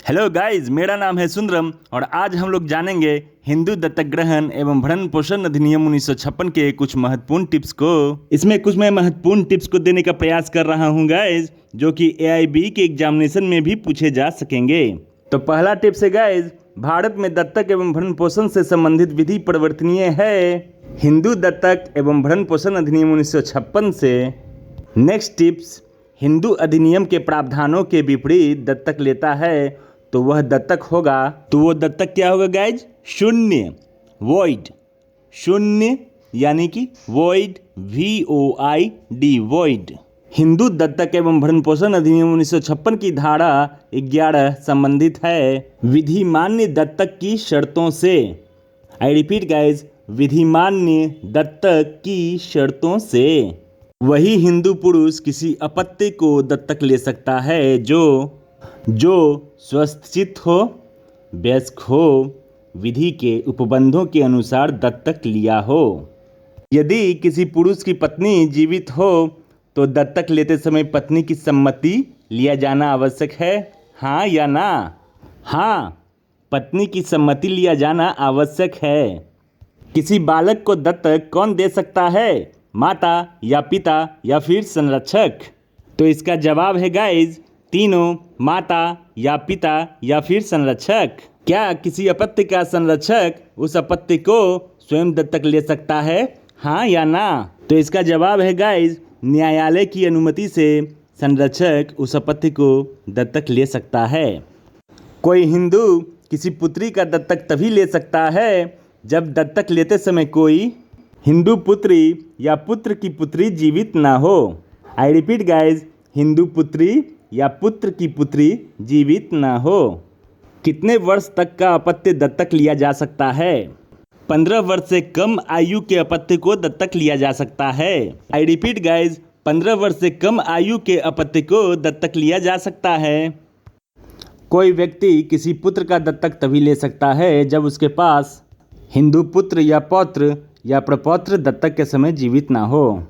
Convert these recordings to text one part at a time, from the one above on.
Hello guys, मेरा नाम है सुंदरम और आज हम लोग जानेंगे हिंदू दत्तक ग्रहण एवं भरण पोषण अधिनियम 1956 के कुछ महत्वपूर्ण टिप्स को। इसमें कुछ मैं महत्वपूर्ण टिप्स को देने का प्रयास कर रहा हूं गाइस, जो कि एआईबी के एग्जामिनेशन में भी पूछे जा सकेंगे। तो पहला टिप्स है गाइस, भारत में दत्तक एवं भरण पोषण से संबंधित विधि परिवर्तनीय है। हिंदू दत्तक एवं भरण पोषण अधिनियम 1956 से। नेक्स्ट टिप्स, हिंदू अधिनियम के प्रावधानों के विपरीत दत्तक लेता है तो वह दत्तक होगा। तो वो दत्तक क्या होगा गाइज? शून्य, वॉइड। शून्य यानी कि वॉइड, VOID, वॉइड। हिंदू दत्तक एवं भरण पोषण अधिनियम 1956 की धारा 11 संबंधित है विधिमान्य दत्तक की शर्तों से। आई रिपीट गाइज, विधिमान्य दत्तक की शर्तों से। वही हिंदू पुरुष किसी अपत्य को दत्तक ले सकता है जो स्वस्थचित्त हो, वयस्क हो, विधि के उपबंधों के अनुसार दत्तक लिया हो। यदि किसी पुरुष की पत्नी जीवित हो तो दत्तक लेते समय पत्नी की सम्मति लिया जाना आवश्यक है, हाँ या ना? हाँ, पत्नी की सम्मति लिया जाना आवश्यक है। किसी बालक को दत्तक कौन दे सकता है? माता या पिता या फिर संरक्षक? तो इसका जवाब है गाइज, तीनों, माता या पिता या फिर संरक्षक। क्या किसी अपत्य का संरक्षक उस अपत्य को स्वयं दत्तक ले सकता है, हाँ या ना? तो इसका जवाब है गाइज, न्यायालय की अनुमति से संरक्षक उस अपत्य को दत्तक ले सकता है। कोई हिंदू किसी पुत्री का दत्तक तभी ले सकता है जब दत्तक लेते समय कोई हिंदू पुत्री या पुत्र की पुत्री जीवित ना हो। आई रिपीट गाइज, हिंदू पुत्री या पुत्र की पुत्री जीवित ना हो। कितने वर्ष तक का अपत्य दत्तक लिया जा सकता है? 15 वर्ष से कम आयु के अपत्य को दत्तक लिया जा सकता है। आई रिपीट गाइज, 15 वर्ष से कम आयु के अपत्य को दत्तक लिया जा सकता है। कोई व्यक्ति किसी पुत्र का दत्तक तभी ले सकता है जब उसके पास हिंदू पुत्र या पौत्र या प्रपौत्र दत्तक के समय जीवित ना हो।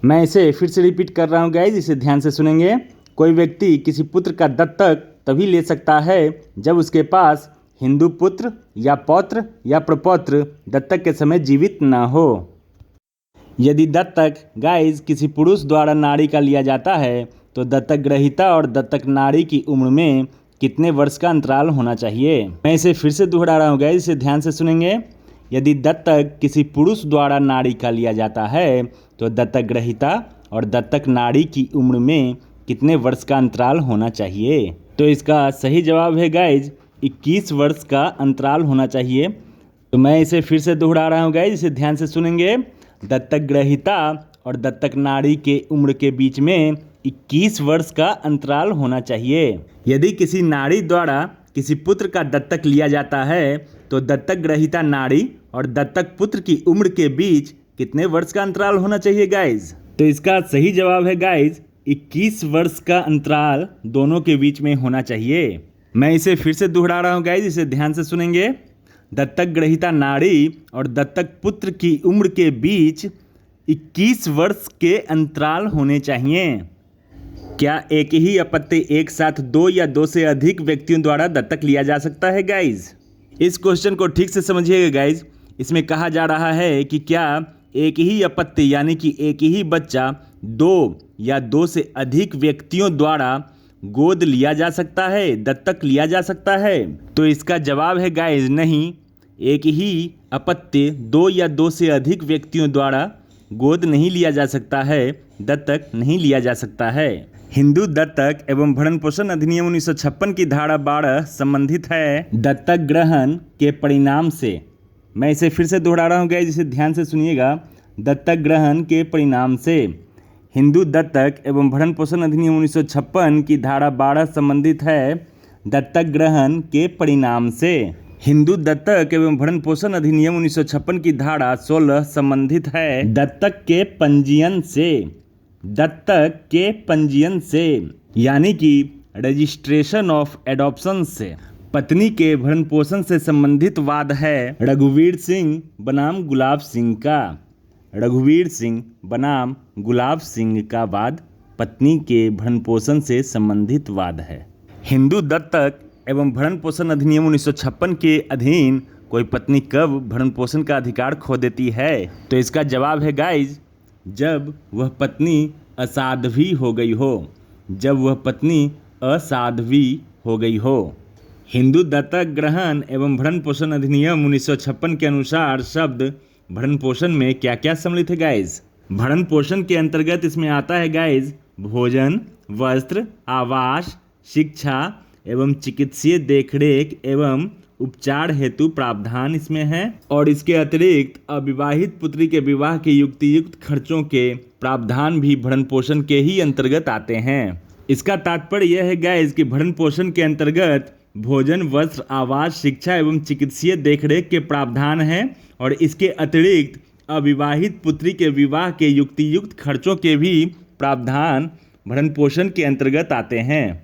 मैं इसे फिर से रिपीट कर रहा हूँ गाइज, इसे ध्यान से सुनेंगे। कोई व्यक्ति किसी पुत्र का दत्तक तभी ले सकता है जब उसके पास हिंदू पुत्र या पौत्र या प्रपौत्र दत्तक के समय जीवित ना हो। यदि दत्तक गाइज किसी पुरुष द्वारा नारी का लिया जाता है तो दत्तक ग्रहीता और दत्तक नारी की उम्र में कितने वर्ष का अंतराल होना चाहिए? मैं इसे फिर से दोहरा रहा हूँ गाइज, इसे ध्यान से सुनेंगे। यदि दत्तक किसी पुरुष द्वारा नारी का लिया जाता है तो दत्तक ग्रहीता और दत्तक नारी की उम्र में कितने वर्ष का अंतराल होना चाहिए? तो इसका सही जवाब है गाइज, 21 वर्ष का अंतराल होना चाहिए। तो मैं इसे फिर से दोहरा रहा हूँ गाइज, इसे ध्यान से सुनेंगे। दत्तक ग्रहीता और दत्तक नारी के उम्र के बीच में 21 वर्ष का अंतराल होना चाहिए। यदि किसी नारी द्वारा किसी पुत्र का दत्तक लिया जाता है तो दत्तक ग्रहीता नारी और दत्तक पुत्र की उम्र के बीच कितने वर्ष का अंतराल होना चाहिए गाइज? तो इसका सही जवाब है गाइज, 21 वर्ष का अंतराल दोनों के बीच में होना चाहिए। मैं इसे फिर से दोहरा रहा हूँ गाइज, इसे ध्यान से सुनेंगे। दत्तक ग्रहीता नारी और दत्तक पुत्र की उम्र के बीच 21 वर्ष के अंतराल होने चाहिए। क्या एक ही अपत्य एक साथ 2 या 2 से अधिक व्यक्तियों द्वारा दत्तक लिया जा सकता है गाइज? इस क्वेश्चन को ठीक से समझिएगा गाइज। इसमें कहा जा रहा है कि क्या एक ही अपत्य यानी कि एक ही बच्चा 2 या 2 से अधिक व्यक्तियों द्वारा गोद लिया जा सकता है, दत्तक लिया जा सकता है? तो इसका जवाब है गाइज, नहीं, एक ही अपत्य 2 या 2 से अधिक व्यक्तियों द्वारा गोद नहीं लिया जा सकता है, दत्तक नहीं लिया जा सकता है। हिंदू दत्तक एवं भरण पोषण अधिनियम 1956 की धारा 12 संबंधित है दत्तक ग्रहण के परिणाम से। मैं इसे फिर से दोहरा रहा हूँ गाइस, इसे ध्यान से सुनिएगा। दत्तक ग्रहण के परिणाम से हिंदू दत्तक एवं भरण पोषण अधिनियम 1956 की धारा 12 संबंधित है दत्तक ग्रहण के परिणाम से। हिंदू दत्तक एवं भरण पोषण अधिनियम 1956 की धारा 16 संबंधित है दत्तक के पंजीयन से। दत्तक के पंजीयन से यानी कि रजिस्ट्रेशन ऑफ एडॉप्शन से। पत्नी के भरण पोषण से संबंधित वाद है रघुवीर सिंह बनाम गुलाब सिंह का। रघुवीर सिंह बनाम गुलाब सिंह का वाद पत्नी के भरण पोषण से संबंधित वाद है। हिंदू दत्तक एवं भरण पोषण अधिनियम 1956 के अधीन कोई पत्नी कब भरण पोषण का अधिकार खो देती है? तो इसका जवाब है गाइज, जब वह पत्नी असाध्वी हो गई हो। जब वह पत्नी असाध्वी हो गई हो। हिंदू दत्तक ग्रहण एवं भरण पोषण अधिनियम 1956 के अनुसार शब्द भरण पोषण में क्या क्या सम्मिलित है गाइज? भरण पोषण के अंतर्गत इसमें आता है गाइज भोजन, वस्त्र, आवास, शिक्षा एवं चिकित्सीय देखरेख एवं उपचार हेतु प्रावधान इसमें है। और इसके अतिरिक्त अविवाहित पुत्री के विवाह के युक्तियुक्त खर्चों के प्रावधान भी भरण पोषण के ही अंतर्गत आते हैं। इसका तात्पर्य यह है गाइज कि भरण पोषण के अंतर्गत भोजन, वस्त्र, आवास, शिक्षा एवं चिकित्सीय देखरेख के प्रावधान हैं और इसके अतिरिक्त अविवाहित पुत्री के विवाह के युक्तियुक्त खर्चों के भी प्रावधान भरण पोषण के अंतर्गत आते हैं।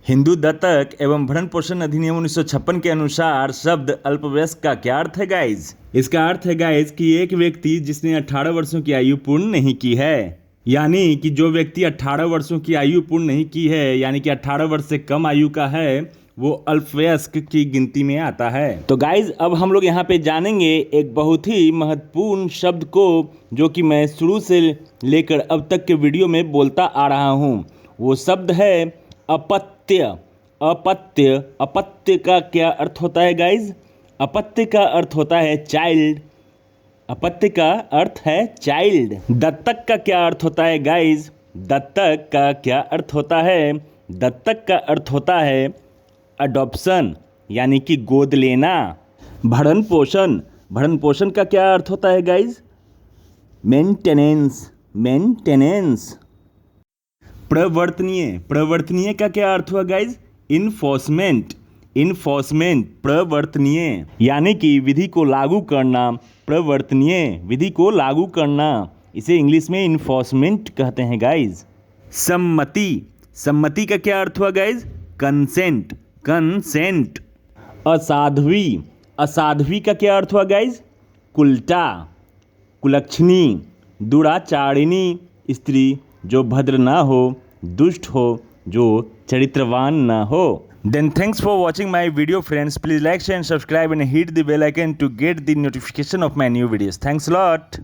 हिंदू दत्तक एवं भरण पोषण अधिनियम 1956 के अनुसार शब्द अल्पवयस्क का क्या अर्थ है गाइज? इसका अर्थ है गाइज कि एक व्यक्ति जिसने 18 वर्षों की आयु पूर्ण नहीं की है, यानी कि जो व्यक्ति 18 वर्षों की आयु पूर्ण नहीं की है, यानी कि 18 वर्ष से कम आयु का है, वो अल्पवयस्क की गिनती में आता है। तो गाइज अब हम लोग यहाँ पे जानेंगे एक बहुत ही महत्वपूर्ण शब्द को, जो कि मैं शुरू से लेकर अब तक के वीडियो में बोलता आ रहा हूँ। वो शब्द है अपत्य। अपत्य। अपत्य का क्या अर्थ होता है गाइज? अपत्य का अर्थ होता है चाइल्ड। अपत्य का अर्थ है चाइल्ड। दत्तक का क्या अर्थ होता है गाइज? दत्तक का क्या अर्थ होता है? दत्तक का अर्थ होता है अडॉप्शन, यानी कि गोद लेना। भरण पोषण। भरण पोषण का क्या अर्थ होता है गाइज? मेंटेनेंस। मेंटेनेंस। प्रवर्तनीय। प्रवर्तनीय का क्या अर्थ हुआ गाइज? इन्फोर्समेंट। इन्फोर्समेंट। प्रवर्तनीय यानी कि विधि को लागू करना। प्रवर्तनीय विधि को लागू करना, इसे इंग्लिश में इन्फोर्समेंट कहते हैं गाइज। सम्मति। सम्मति का क्या अर्थ हुआ गाइज? कंसेंट। कंसेंट। असाध्वी। असाध्वी का क्या अर्थ हुआ गाइज? कुलटा। कुलक्षणी। दुराचारिणी स्त्री, जो भद्र ना हो, दुष्ट हो, जो चरित्रवान ना हो। Then thanks for watching my video friends. Please like, share and subscribe and hit the bell icon to get the notification of my new videos. Thanks a lot.